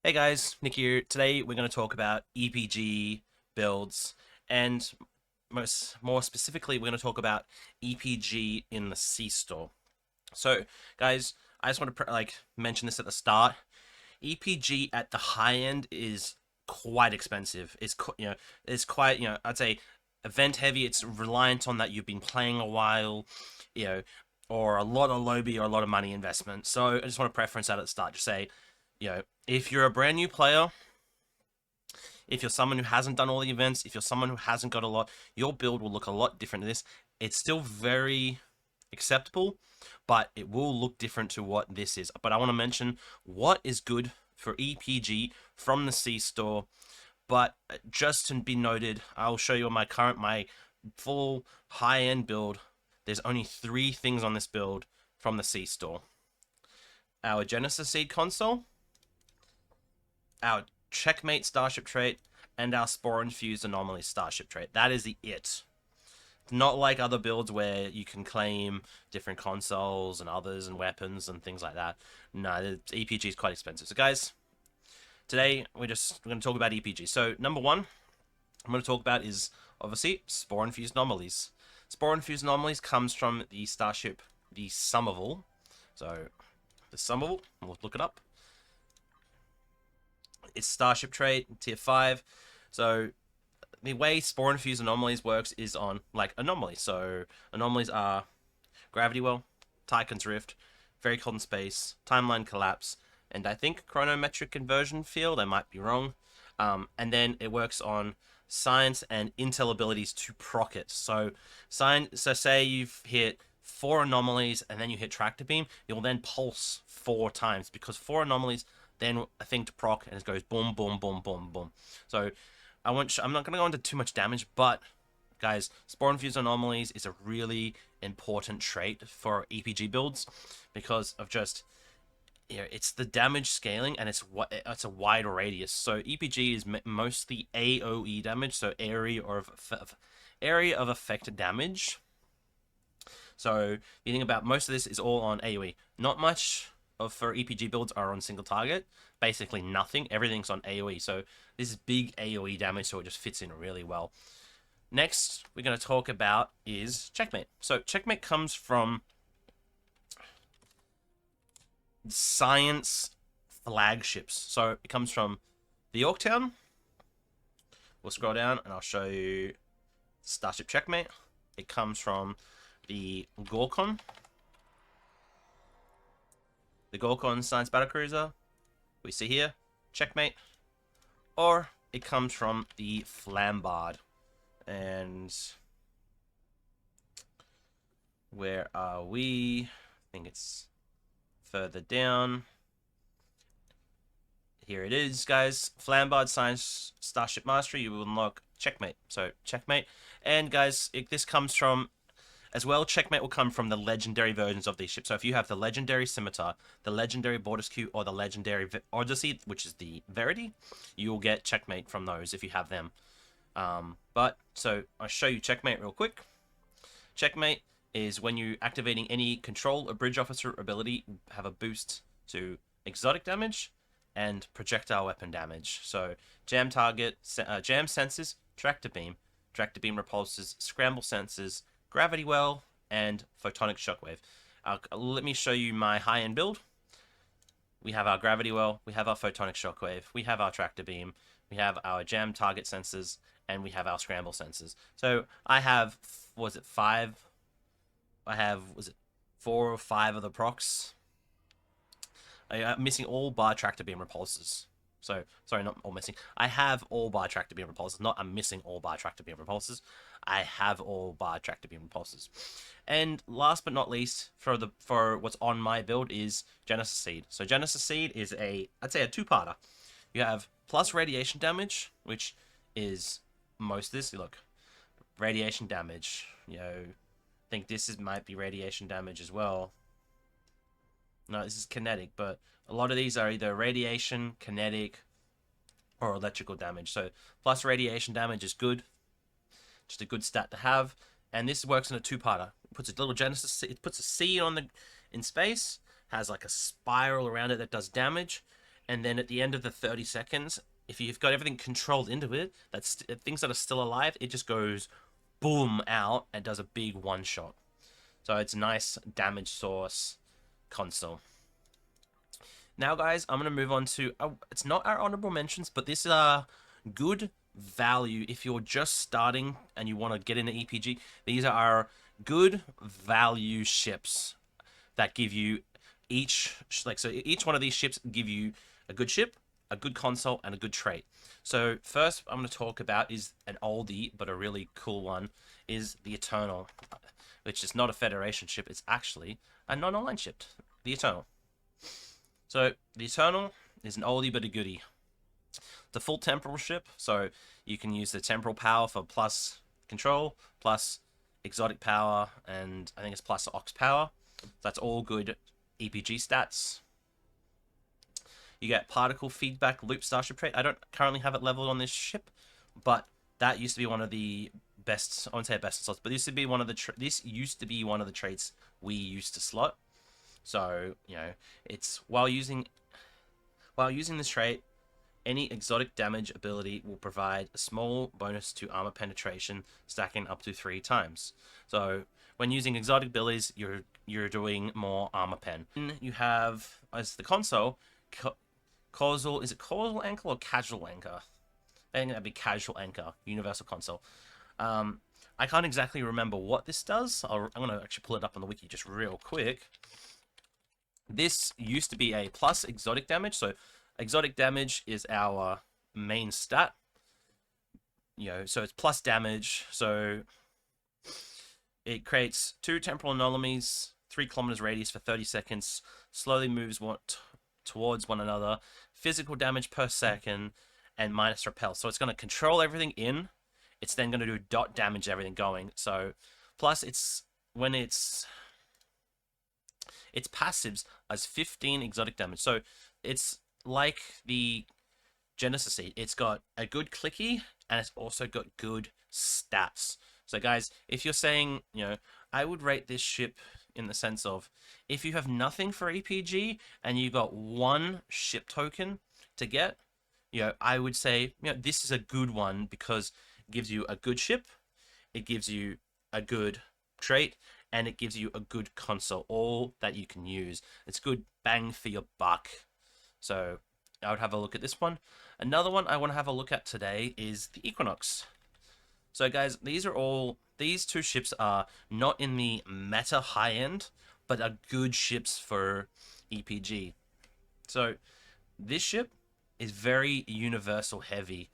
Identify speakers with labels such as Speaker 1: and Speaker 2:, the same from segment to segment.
Speaker 1: Hey guys, Nick here. Today we're going to talk about EPG builds, and more specifically, we're going to talk about EPG in the C store. So, guys, I just want to mention this at the start. EPG at the high end is quite expensive. It's quite I'd say event heavy. It's reliant on that you've been playing a while, you know, or a lot of lobby or a lot of money investment. So I just want to preference that at the start. Just say, if you're a brand new player, if you're someone who hasn't done all the events, if you're someone who hasn't got a lot, your build will look a lot different to this. It's still very acceptable, but it will look different to what this is. But I want to mention what is good for EPG from the C store. But just to be noted, I'll show you my full high-end build. There's only 3 things on this build from the C store: our Genesis Seed console, our Checkmate Starship trait, and our Spore Infused Anomaly Starship trait. That is the it. Not like other builds where you can claim different consoles and others and weapons and things like that. No, the EPG is quite expensive. So guys, today we're going to talk about EPG. So number one I'm going to talk about is obviously Spore Infused Anomalies. Spore Infused Anomalies comes from the Starship, the Somerville. So the Somerville, we'll look it up. It's Starship trait, tier 5. So the way Spore Infused Anomalies works is on anomalies. So anomalies are Gravity Well, Tychon's Rift, Very Cold in Space, Timeline Collapse, and I think Chronometric Inversion Field. I might be wrong. And then it works on science and intel abilities to proc it. So say you've hit 4 anomalies and then you hit Tractor Beam, you'll then pulse 4 times because 4 anomalies, then a thing to proc, and it goes boom, boom, boom, boom, boom. So I'm not going to go into too much damage, but guys, Spore Infused Anomalies is a really important trait for EPG builds because of just it's the damage scaling, and it's a wide radius. So EPG is mostly AOE damage, so area of effect damage. So you think about most of this is all on AOE. Not much for EPG builds are on single target. Basically nothing. Everything's on AOE. So this is big AOE damage, so it just fits in really well. Next, we're going to talk about is Checkmate. So Checkmate comes from science flagships. So it comes from the Yorktown. We'll scroll down and I'll show you Starship Checkmate. It comes from the Gorkon. The Gorkon Science Battlecruiser, we see here, Checkmate. Or it comes from the Flambard. And where are we? I think it's further down. Here it is, guys. Flambard Science Starship Mastery. You will unlock Checkmate. So, Checkmate. And, guys, this comes from as well. Checkmate will come from the legendary versions of these ships. So if you have the legendary Scimitar, the legendary Bordersque, or the legendary Odyssey, which is the Verity, you'll get Checkmate from those if you have them. So I'll show you Checkmate real quick. Checkmate is when you activating any control or bridge officer ability, have a boost to exotic damage and projectile weapon damage. So jam target, jam senses, tractor beam repulses, scramble senses, Gravity Well, and Photonic Shockwave. Let me show you my high-end build. We have our Gravity Well, we have our Photonic Shockwave, we have our Tractor Beam, we have our Jam Target Sensors, and we have our Scramble Sensors. So I have, 5? I have, 4 or 5 of the procs? I'm missing all bar Tractor Beam repulsors. So, sorry, not all missing. I have all bar Tractor Beam repulsors. Not I'm missing all bar Tractor Beam repulsors. I have all bar Tractor Beam repulsors. And last but not least, for what's on my build is Genesis Seed. So Genesis Seed is I'd say a 2-parter. You have plus radiation damage, which is most of this. Look, radiation damage. I think this might be radiation damage as well. No, this is kinetic, but a lot of these are either radiation, kinetic, or electrical damage. So plus radiation damage is good. Just a good stat to have. And this works in a 2-parter. It puts a little Genesis, it puts a seed in space, has like a spiral around it that does damage, and then at the end of the 30 seconds, if you've got everything controlled into it, that's things that are still alive, it just goes boom out and does a big one shot. So it's a nice damage source console. Now, guys, I'm going to move on to, it's not our honorable mentions, but this is a good value if you're just starting and you want to get into EPG. These are our good value ships that give you each, like, so each one of these ships give you a good ship, a good console, and a good trait. So first I'm going to talk about is an oldie, but a really cool one, is the Eternal, which is not a Federation ship, it's actually a non-online ship, the Eternal. So the Eternal is an oldie but a goodie. The full temporal ship, so you can use the temporal power for plus control, plus exotic power, and I think it's plus ox power. So that's all good EPG stats. You get particle feedback loop starship trait. I don't currently have it leveled on this ship, but that used to be one of the best. I won't say best slots, but this used to be one of the traits we used to slot. So it's while using this trait, any exotic damage ability will provide a small bonus to armor penetration, stacking up to 3 times. So when using exotic abilities, you're doing more armor pen. Then you have as the console, causal. Is it causal anchor or casual anchor? I think that'd be casual anchor, universal console. I can't exactly remember what this does. I'm gonna actually pull it up on the wiki just real quick. This used to be a plus exotic damage, so exotic damage is our main stat. So it's plus damage, so it creates 2 temporal anomalies, 3 kilometers radius for 30 seconds, slowly moves towards one another, physical damage per second, and minus repel. So it's going to control everything in, it's then going to do dot damage everything going. So plus it's passives as 15 exotic damage. So it's like the Genesis Seed. It's got a good clicky and it's also got good stats. So guys, if you're saying, I would rate this ship in the sense of if you have nothing for EPG and you got 1 ship token to get, I would say, this is a good one because it gives you a good ship, it gives you a good trait, and it gives you a good console, all that you can use. It's good bang for your buck. So I would have a look at this one. Another one I want to have a look at today is the Equinox. So guys, these 2 ships are not in the meta high end, but are good ships for EPG. So this ship is very universal heavy.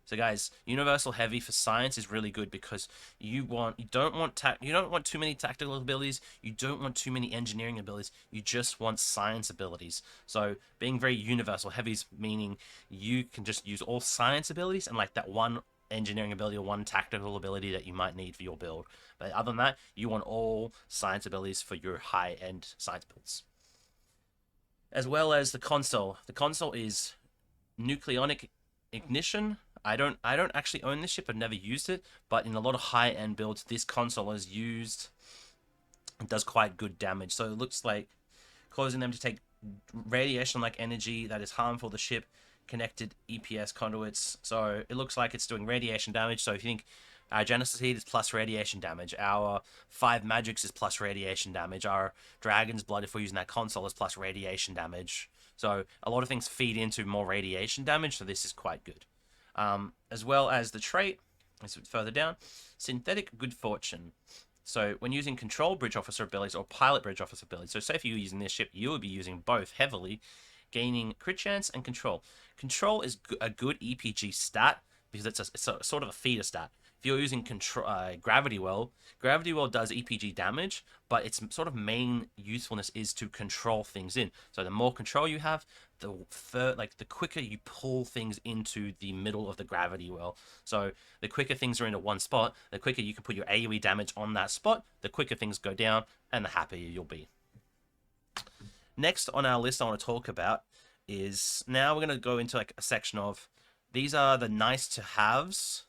Speaker 1: So guys, universal heavy for science is really good because you don't want too many tactical abilities, you don't want too many engineering abilities, you just want science abilities. So being very universal heavy is meaning you can just use all science abilities and like that 1 engineering ability or 1 tactical ability that you might need for your build. But other than that, you want all science abilities for your high-end science builds. As well as the console. The console is nucleonic ignition. I don't actually own this ship. I've never used it, but in a lot of high-end builds, this console is used. It does quite good damage. So it looks like causing them to take radiation-like energy that is harmful to the ship, connected EPS conduits. So it looks like it's doing radiation damage. So if you think our Genesis Heat is plus radiation damage, our 5 Magics is plus radiation damage, our Dragon's Blood, if we're using that console, is plus radiation damage. So a lot of things feed into more radiation damage, so this is quite good. As well as the trait, it's further down, Synthetic Good Fortune. So when using Control Bridge Officer abilities or Pilot Bridge Officer abilities, so say if you were using this ship, you would be using both heavily, gaining crit chance and control. Control is a good EPG stat because it's a sort of a feeder stat. If you're using Gravity Well does EPG damage, but its sort of main usefulness is to control things in. So the more control you have, the quicker you pull things into the middle of the Gravity Well. So the quicker things are into one spot, the quicker you can put your AoE damage on that spot, the quicker things go down, and the happier you'll be. Next on our list I want to talk about is, now we're going to go into like a section of, these are the nice to haves,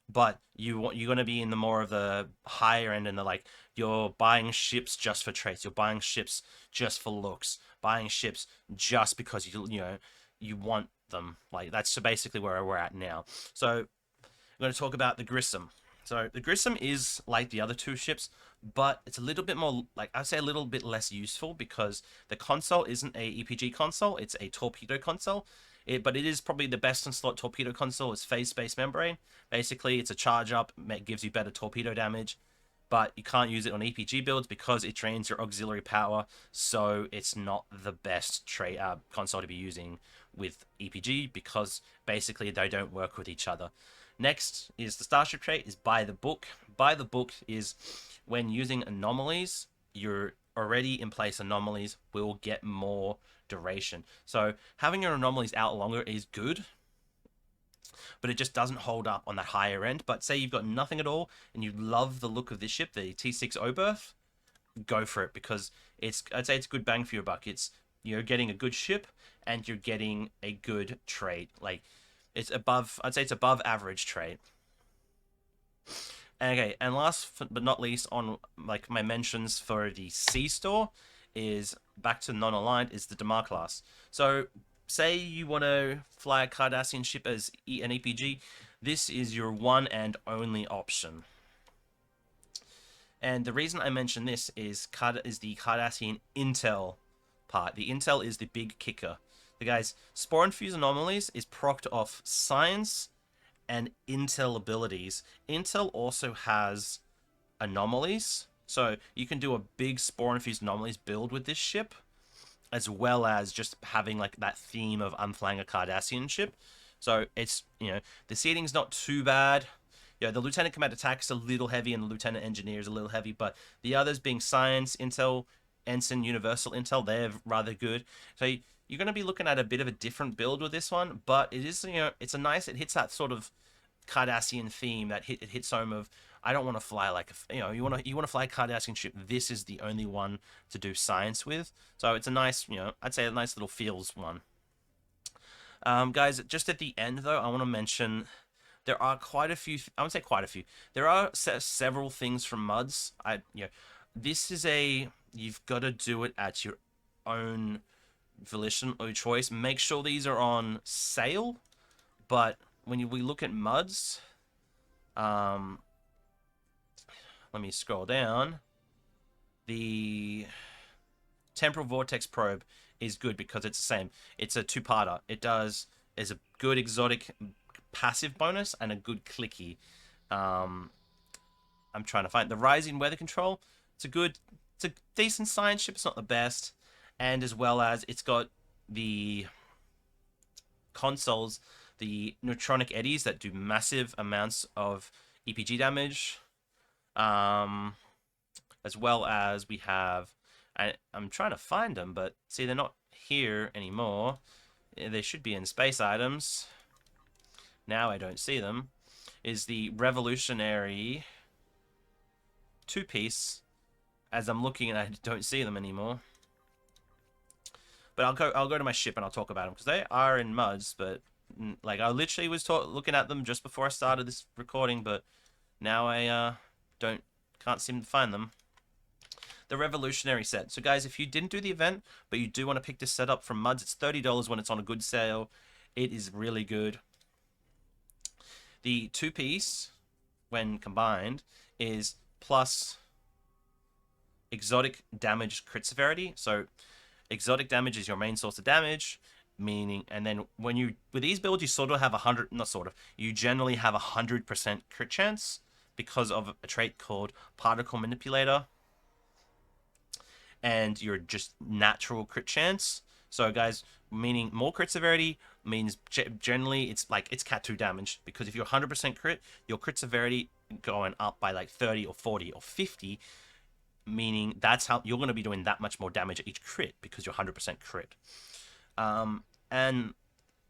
Speaker 1: but you're going to be in the more of the higher end, and the like, you're buying ships just for traits, you're buying ships just for looks, buying ships just because you want them. Like, that's basically where we're at now. So I'm going to talk about the Grissom. So the Grissom is like the other two ships, but it's a little bit more, like, I'd say a little bit less useful, because the console isn't a EPG console, it's a torpedo console. But it is probably the best in slot torpedo console. It's phase space membrane. Basically, it's a charge up, it gives you better torpedo damage, but you can't use it on EPG builds because it drains your auxiliary power, so it's not the best console to be using with EPG, because basically they don't work with each other. Next is the Starship trait is by the book. By the book is when using anomalies, your already in place anomalies will get more duration. So having your anomalies out longer is good, but it just doesn't hold up on that higher end. But say you've got nothing at all and you love the look of this ship, the T6 Oberth, go for it, because I'd say it's good bang for your buck. You're getting a good ship and you're getting a good trait. Like, I'd say it's above average trait. Okay, and last but not least, on like my mentions for the C store, is back to non-aligned, is the Damar class. So say you want to fly a Cardassian ship as an EPG, this is your one and only option. And the reason I mention this is the Cardassian intel part. The intel is the big kicker. The guys, Spore and Fuse Anomalies is procced off science and intel abilities. Intel also has anomalies, so you can do a big Spore and Fuse Anomalies build with this ship, as well as just having like that theme of unflying a Cardassian ship. So it's, the seating's not too bad. The Lieutenant Command Attack is a little heavy, and the Lieutenant Engineer is a little heavy, but the others being Science, Intel, Ensign, Universal Intel, they're rather good. So you're going to be looking at a bit of a different build with this one, but it is, it's it hits that sort of Cardassian theme that it hits home of, I don't want to fly like you want to fly a Cardassian ship. This is the only one to do science with. So it's a nice, I'd say a nice little feels one. Guys, just at the end though, I want to mention there are quite a few. I wouldn't say quite a few. There are several things from MUDs. This is you've got to do it at your own volition or choice. Make sure these are on sale. But when we look at MUDs, let me scroll down. The Temporal Vortex Probe is good because it's the same. It's a two-parter. There's a good exotic passive bonus and a good clicky. I'm trying to find the Rising Weather Control. It's a decent science ship. It's not the best, and as well as it's got the consoles, the neutronic eddies that do massive amounts of EPG damage, as well as we have. I'm trying to find them, but see, they're not here anymore. They should be in space items. Now I don't see them. Is the Revolutionary two-piece. As I'm looking, and I don't see them anymore. But I'll go to my ship and I'll talk about them, because they are in MUDs. But like, I literally was looking at them just before I started this recording, but now I can't seem to find them. The Revolutionary set. So guys, if you didn't do the event, but you do want to pick this set up from MUDs, it's $30 when it's on a good sale. It is really good. The two-piece, when combined, is plus exotic damage crit severity. So exotic damage is your main source of damage, meaning, and then when you, with these builds, you sort of have you generally have 100% crit chance because of a trait called Particle Manipulator, and your just natural crit chance. So guys, meaning more crit severity means generally it's Cat 2 damage, because if you're 100% crit, your crit severity going up by like 30 or 40 or 50, meaning that's how you're going to be doing that much more damage at each crit, because you're 100% crit. And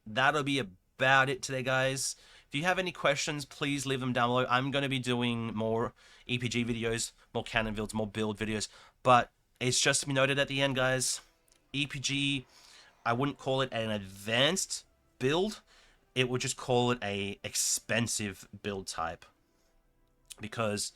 Speaker 1: that'll be about it today, guys. If you have any questions, please leave them down below. I'm going to be doing more EPG videos, more cannon builds, more build videos, but it's just to be noted at the end, guys, EPG, I wouldn't call it an advanced build. It would just call it a expensive build type, because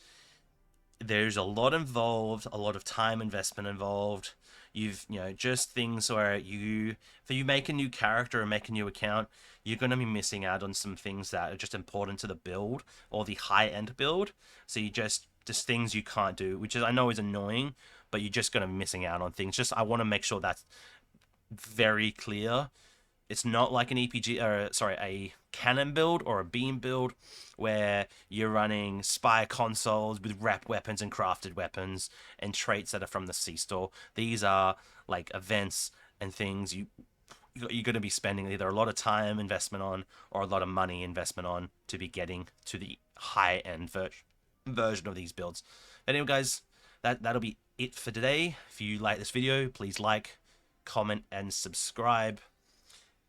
Speaker 1: there's a lot involved, a lot of time investment involved. you've just things where you make a new character or make a new account, you're going to be missing out on some things that are just important to the build or the high end build. So you just things you can't do, which is I know is annoying, but you're just going to be missing out on things. Just I want to make sure that's very clear. It's not like an EPG, or sorry, a cannon build or a beam build where you're running spire consoles with rep weapons and crafted weapons and traits that are from the C store. These are like events and things you're going to be spending either a lot of time investment on or a lot of money investment on to be getting to the high end version of these builds. Anyway, guys, that'll be it for today. If you like this video, please like, comment, and subscribe.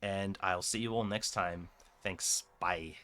Speaker 1: And I'll see you all next time. Thanks. Bye.